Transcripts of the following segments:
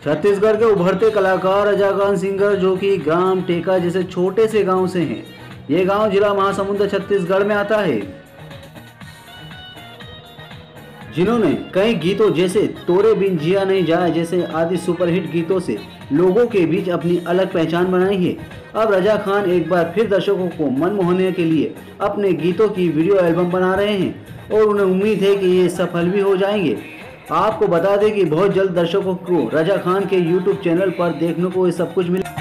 छत्तीसगढ़ के उभरते कलाकार रजाकांत सिंगर, जो कि ग्राम टेका जैसे छोटे से गांव से हैं। ये गांव जिला महासमुंद छत्तीसगढ़ में आता है, जिन्होंने कई गीतों जैसे तोरे बिन जिया नहीं जाए जैसे आदि सुपरहिट गीतों से लोगों के बीच अपनी अलग पहचान बनाई है। अब रजा खान एक बार फिर दर्शकों को मन मोहने के लिए अपने गीतों की वीडियो एल्बम बना रहे हैं और उन्हें उम्मीद है कि ये सफल भी हो जाएंगे। आपको बता दें कि बहुत जल्द दर्शकों को रजा खान के यूट्यूब चैनल पर देखने को ये सब कुछ मिलेगा।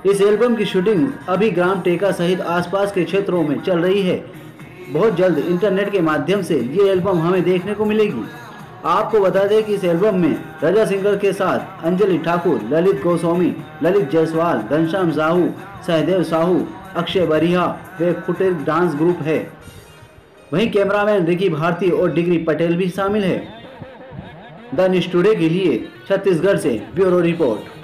इस एल्बम की शूटिंग अभी ग्राम टेका सहित आसपास के क्षेत्रों में चल रही है। बहुत जल्द इंटरनेट के माध्यम से ये एल्बम हमें देखने को मिलेगी। आपको बता दें कि इस एल्बम में रजा सिंगर के साथ अंजलि ठाकुर, ललित गोस्वामी, ललित जायसवाल, घनश्याम साहू, सहदेव साहू, अक्षय बरिहा व फुटेज डांस ग्रुप है। वहीं कैमरामैन रिकी भारती और डिग्री पटेल भी शामिल है। द न्यूज़ टुडे के लिए छत्तीसगढ़ से ब्यूरो रिपोर्ट।